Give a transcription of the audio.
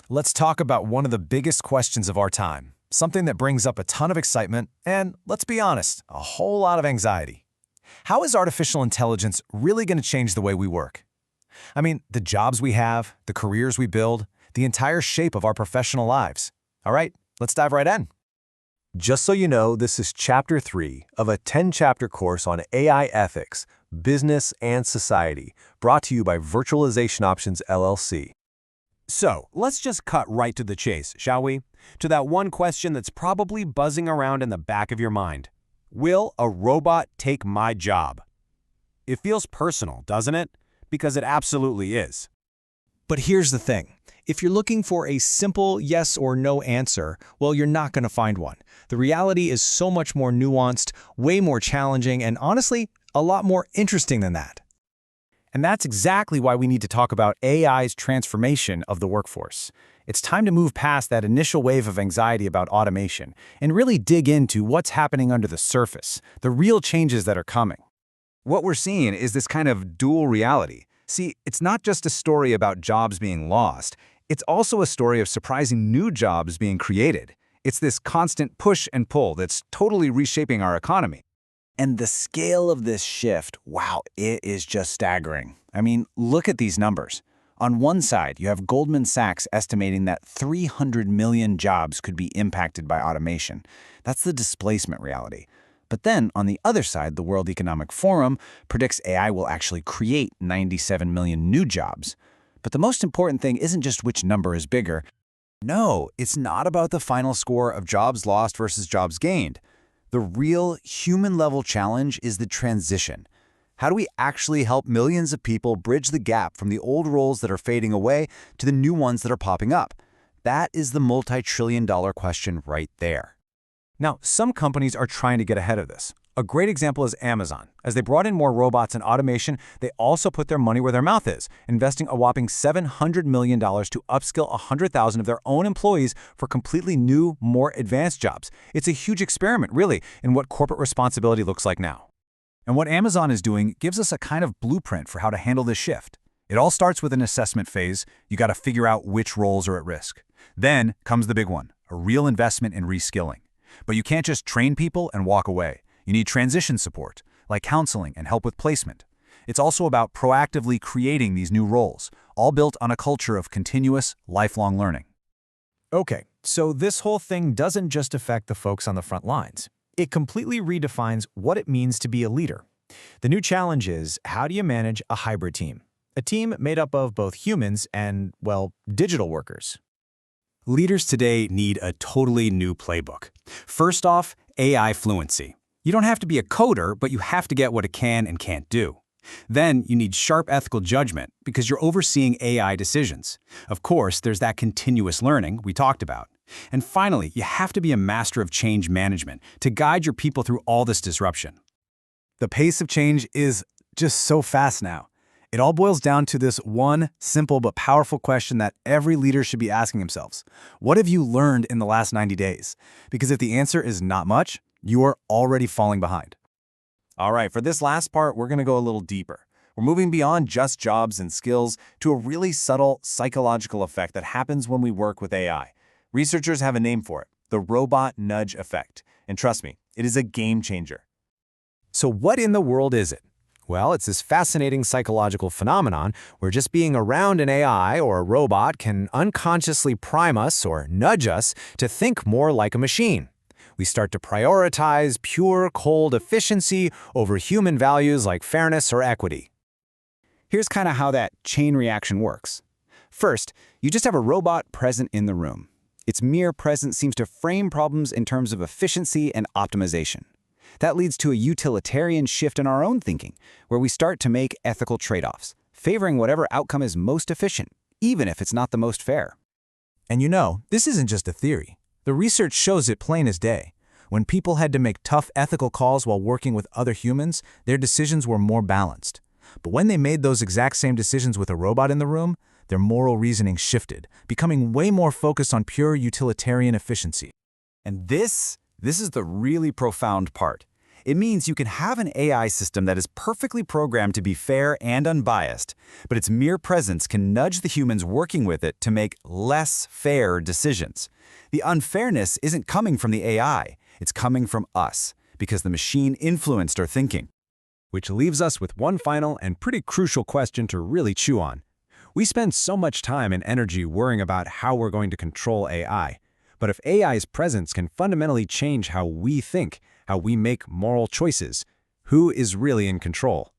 Let's talk about one of the biggest questions of our time, something that brings up a ton of excitement and, let's be honest, a whole lot of anxiety. How is artificial intelligence really going to change the way we work? I mean, the jobs we have, the careers we build, the entire shape of our professional lives. All right, let's dive right in. Just so you know, this is Chapter 3 of a 10-chapter course on AI ethics, business, and society, brought to you by Virtualization Options LLC. So, let's just cut right to the chase, shall we? To that one question that's probably buzzing around in the back of your mind. Will a robot take my job? It feels personal, doesn't it? Because it absolutely is. But here's the thing. If you're looking for a simple yes or no answer, well, you're not going to find one. The reality is so much more nuanced, way more challenging, and honestly, a lot more interesting than that. And that's exactly why we need to talk about AI's transformation of the workforce. It's time to move past that initial wave of anxiety about automation and really dig into what's happening under the surface, the real changes that are coming. What we're seeing is this kind of dual reality. See, it's not just a story about jobs being lost. It's also a story of surprising new jobs being created. It's this constant push and pull that's totally reshaping our economy. And the scale of this shift, wow, it is just staggering. I mean, look at these numbers. On one side, you have Goldman Sachs estimating that 300 million jobs could be impacted by automation. That's the displacement reality. But then, on the other side, the World Economic Forum predicts AI will actually create 97 million new jobs. But the most important thing isn't just which number is bigger. No, it's not about the final score of jobs lost versus jobs gained. The real human-level challenge is the transition. How do we actually help millions of people bridge the gap from the old roles that are fading away to the new ones that are popping up? That is the multi-trillion-dollar question right there. Now, some companies are trying to get ahead of this. A great example is Amazon. As they brought in more robots and automation, they also put their money where their mouth is, investing a whopping $700 million to upskill 100,000 of their own employees for completely new, more advanced jobs. It's a huge experiment, really, in what corporate responsibility looks like now. And what Amazon is doing gives us a kind of blueprint for how to handle this shift. It all starts with an assessment phase. You got to figure out which roles are at risk. Then comes the big one, a real investment in reskilling. But you can't just train people and walk away. You need transition support, like counseling and help with placement. It's also about proactively creating these new roles, all built on a culture of continuous, lifelong learning. Okay, so this whole thing doesn't just affect the folks on the front lines. It completely redefines what it means to be a leader. The new challenge is, how do you manage a hybrid team? A team made up of both humans and, well, digital workers. Leaders today need a totally new playbook. First off, AI fluency. You don't have to be a coder, but you have to get what it can and can't do. Then you need sharp ethical judgment because you're overseeing AI decisions. Of course, there's that continuous learning we talked about. And finally, you have to be a master of change management to guide your people through all this disruption. The pace of change is just so fast now. It all boils down to this one simple but powerful question that every leader should be asking themselves. What have you learned in the last 90 days? Because if the answer is not much, you are already falling behind. All right, for this last part, we're going to go a little deeper. We're moving beyond just jobs and skills to a really subtle psychological effect that happens when we work with AI. Researchers have a name for it, the robot nudge effect. And trust me, it is a game changer. So what in the world is it? Well, it's this fascinating psychological phenomenon where just being around an AI or a robot can unconsciously prime us or nudge us to think more like a machine. We start to prioritize pure, cold efficiency over human values like fairness or equity. Here's kind of how that chain reaction works. First, you just have a robot present in the room. Its mere presence seems to frame problems in terms of efficiency and optimization. That leads to a utilitarian shift in our own thinking, where we start to make ethical trade-offs, favoring whatever outcome is most efficient, even if it's not the most fair. And you know, this isn't just a theory. The research shows it plain as day. When people had to make tough ethical calls while working with other humans, their decisions were more balanced. But when they made those exact same decisions with a robot in the room, their moral reasoning shifted, becoming way more focused on pure utilitarian efficiency. And this is the really profound part. It means you can have an AI system that is perfectly programmed to be fair and unbiased, but its mere presence can nudge the humans working with it to make less fair decisions. The unfairness isn't coming from the AI, it's coming from us, because the machine influenced our thinking. Which leaves us with one final and pretty crucial question to really chew on. We spend so much time and energy worrying about how we're going to control AI. But if AI's presence can fundamentally change how we think, how we make moral choices, who is really in control?